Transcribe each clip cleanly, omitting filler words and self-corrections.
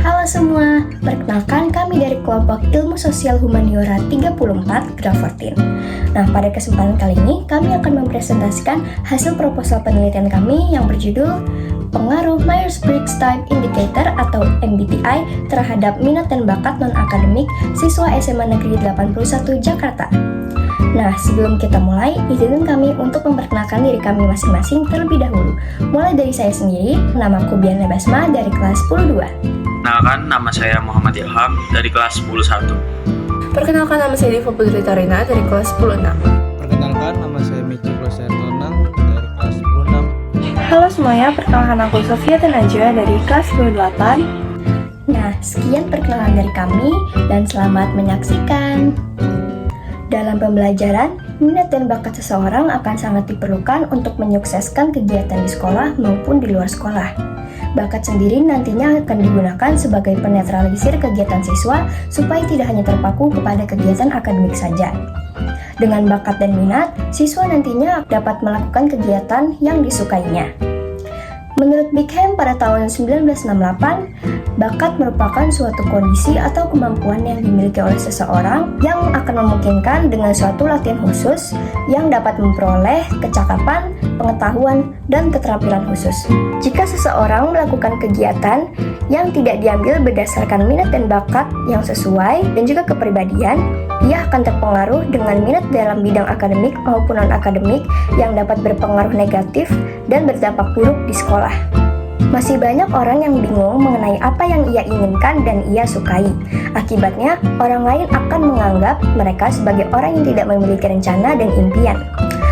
Halo semua, perkenalkan kami dari kelompok Ilmu Sosial Humaniora 34 Graffortin. Nah, pada kesempatan kali ini kami akan mempresentasikan hasil proposal penelitian kami yang berjudul Pengaruh Myers-Briggs Type Indicator atau MBTI terhadap minat dan bakat non-akademik siswa SMA Negeri 81 Jakarta. Nah, sebelum kita mulai, izinkan kami untuk memperkenalkan diri kami masing-masing terlebih dahulu. Mulai dari saya sendiri, namaku Biana Basma dari kelas 10-2. Perkenalkan, nama saya Muhammad Ilham dari kelas 10-1. Perkenalkan, nama saya Diva Putri Tarina dari kelas 10-6. Perkenalkan, nama saya Michi Kloser Tonang dari kelas 10-6. Halo semuanya, perkenalkan aku Sofia Tenajwa dari kelas 10-8. Nah, sekian perkenalan dari kami dan selamat menyaksikan. Dalam pembelajaran, minat dan bakat seseorang akan sangat diperlukan untuk menyukseskan kegiatan di sekolah maupun di luar sekolah. Bakat sendiri nantinya akan digunakan sebagai penetralisir kegiatan siswa supaya tidak hanya terpaku kepada kegiatan akademik saja. Dengan bakat dan minat, siswa nantinya dapat melakukan kegiatan yang disukainya. Menurut Bickham pada tahun 1968, bakat merupakan suatu kondisi atau kemampuan yang dimiliki oleh seseorang yang akan memungkinkan dengan suatu latihan khusus yang dapat memperoleh kecakapan, pengetahuan, dan keterampilan khusus. Jika seseorang melakukan kegiatan yang tidak diambil berdasarkan minat dan bakat yang sesuai dan juga kepribadian, ia akan terpengaruh dengan minat dalam bidang akademik maupun non-akademik yang dapat berpengaruh negatif dan berdampak buruk di sekolah. Masih banyak orang yang bingung mengenai apa yang ia inginkan dan ia sukai. Akibatnya, orang lain akan menganggap mereka sebagai orang yang tidak memiliki rencana dan impian.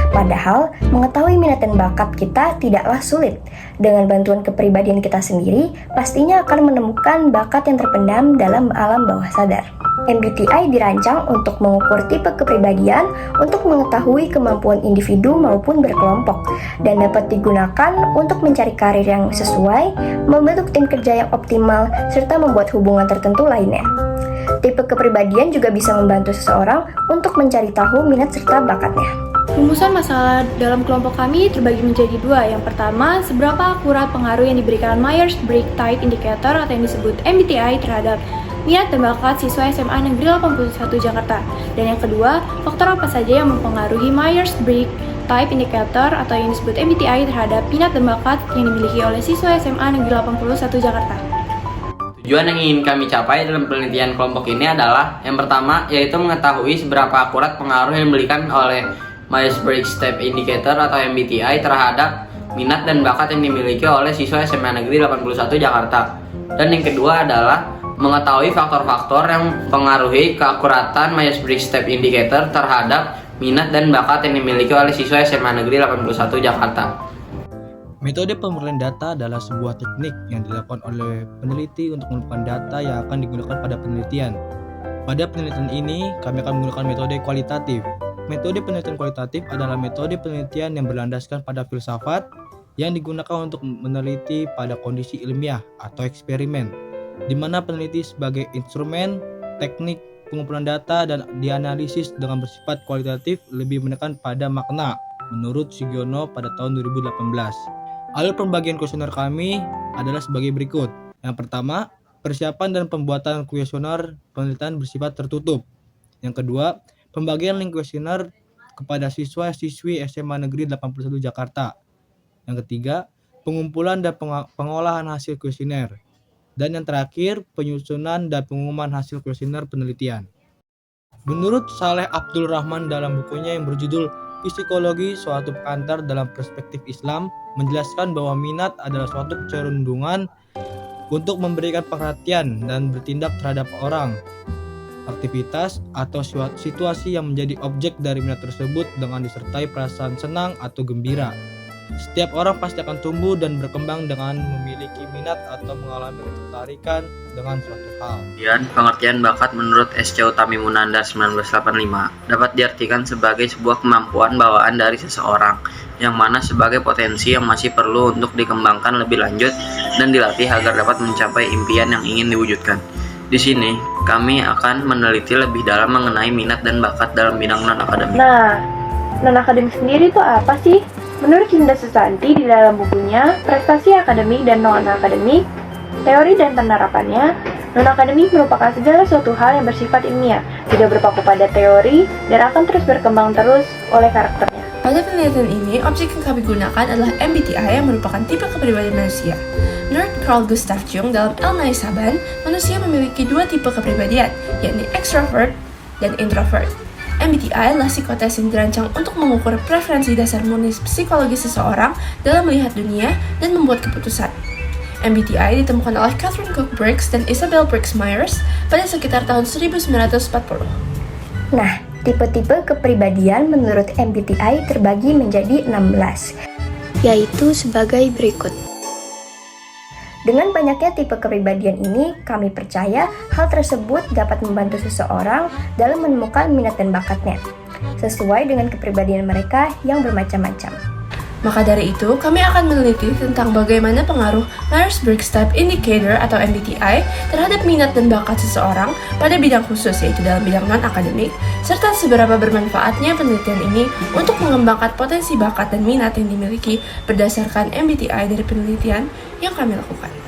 Padahal, mengetahui minat dan bakat kita tidaklah sulit. Dengan bantuan kepribadian kita sendiri, pastinya akan menemukan bakat yang terpendam dalam alam bawah sadar. MBTI dirancang untuk mengukur tipe kepribadian untuk mengetahui kemampuan individu maupun berkelompok dan dapat digunakan untuk mencari karir yang sesuai, membentuk tim kerja yang optimal, serta membuat hubungan tertentu lainnya. Tipe kepribadian juga bisa membantu seseorang untuk mencari tahu minat serta bakatnya. Rumusan masalah dalam kelompok kami terbagi menjadi dua. Yang pertama, seberapa akurat pengaruh yang diberikan Myers-Briggs Type Indicator atau yang disebut MBTI terhadap minat dan bakat siswa SMA Negeri 81 Jakarta. Dan yang kedua, faktor apa saja yang mempengaruhi Myers-Briggs Type Indicator atau yang disebut MBTI terhadap minat dan bakat yang dimiliki oleh siswa SMA Negeri 81 Jakarta. Tujuan yang ingin kami capai dalam penelitian kelompok ini adalah yang pertama, yaitu mengetahui seberapa akurat pengaruh yang diberikan oleh Myers-Briggs Type Indicator atau MBTI terhadap minat dan bakat yang dimiliki oleh siswa SMA Negeri 81 Jakarta. Dan yang kedua adalah mengetahui faktor-faktor yang mempengaruhi keakuratan Myers-Briggs Type Indicator terhadap minat dan bakat yang dimiliki oleh siswa SMA Negeri 81 Jakarta. Metode pemrolehan data adalah sebuah teknik yang dilakukan oleh peneliti untuk mengumpulkan data yang akan digunakan pada penelitian. Pada penelitian ini, kami akan menggunakan metode kualitatif. Metode penelitian kualitatif adalah metode penelitian yang berlandaskan pada filsafat yang digunakan untuk meneliti pada kondisi ilmiah atau eksperimen, di mana peneliti sebagai instrumen teknik pengumpulan data dan dianalisis dengan bersifat kualitatif lebih menekan pada makna, menurut Sugiono pada tahun 2018. Alur pembagian kuesioner kami adalah sebagai berikut. Yang pertama, persiapan dan pembuatan kuesioner penelitian bersifat tertutup. Yang kedua, pembagian link kuesioner kepada siswa-siswi SMA Negeri 81 Jakarta. Yang ketiga, pengumpulan dan pengolahan hasil kuesioner. Dan yang terakhir, penyusunan dan pengumuman hasil kuesioner penelitian. Menurut Saleh Abdul Rahman dalam bukunya yang berjudul Psikologi Suatu Pengantar dalam Perspektif Islam, menjelaskan bahwa minat adalah suatu kecenderungan untuk memberikan perhatian dan bertindak terhadap orang, aktivitas, atau situasi yang menjadi objek dari minat tersebut dengan disertai perasaan senang atau gembira. Setiap orang pasti akan tumbuh dan berkembang dengan memiliki minat atau mengalami ketertarikan dengan suatu hal. Kemudian, pengertian bakat menurut S.C. Utami Munandar 1985 dapat diartikan sebagai sebuah kemampuan bawaan dari seseorang yang mana sebagai potensi yang masih perlu untuk dikembangkan lebih lanjut dan dilatih agar dapat mencapai impian yang ingin diwujudkan. Di sini, kami akan meneliti lebih dalam mengenai minat dan bakat dalam bidang non-akademik. Nah, non-akademik sendiri itu apa sih? Menurut Cinda Susanti di dalam bukunya Prestasi Akademik dan Non-Akademik, Teori dan Penerapannya, Non-akademik merupakan segala suatu hal yang bersifat ilmiah, tidak berpaku pada teori, dan akan terus berkembang terus oleh karakternya. Pada penelitian ini, objek yang kami gunakan adalah MBTI yang merupakan tipe kepribadian manusia. Menurut Carl Gustav Jung dalam Elnai Saban, manusia memiliki dua tipe kepribadian, yakni extrovert dan introvert. MBTI adalah psikotes yang dirancang untuk mengukur preferensi dasar murni psikologis seseorang dalam melihat dunia dan membuat keputusan. MBTI ditemukan oleh Catherine Cook Briggs dan Isabel Briggs Myers pada sekitar tahun 1940. Nah, tipe-tipe kepribadian menurut MBTI terbagi menjadi 16, yaitu sebagai berikut. Dengan banyaknya tipe kepribadian ini, kami percaya hal tersebut dapat membantu seseorang dalam menemukan minat dan bakatnya, sesuai dengan kepribadian mereka yang bermacam-macam. Maka dari itu, kami akan meneliti tentang bagaimana pengaruh Myers-Briggs Type Indicator atau MBTI terhadap minat dan bakat seseorang pada bidang khusus, yaitu dalam bidang non-akademik, serta seberapa bermanfaatnya penelitian ini untuk mengembangkan potensi bakat dan minat yang dimiliki berdasarkan MBTI dari penelitian yang kami lakukan.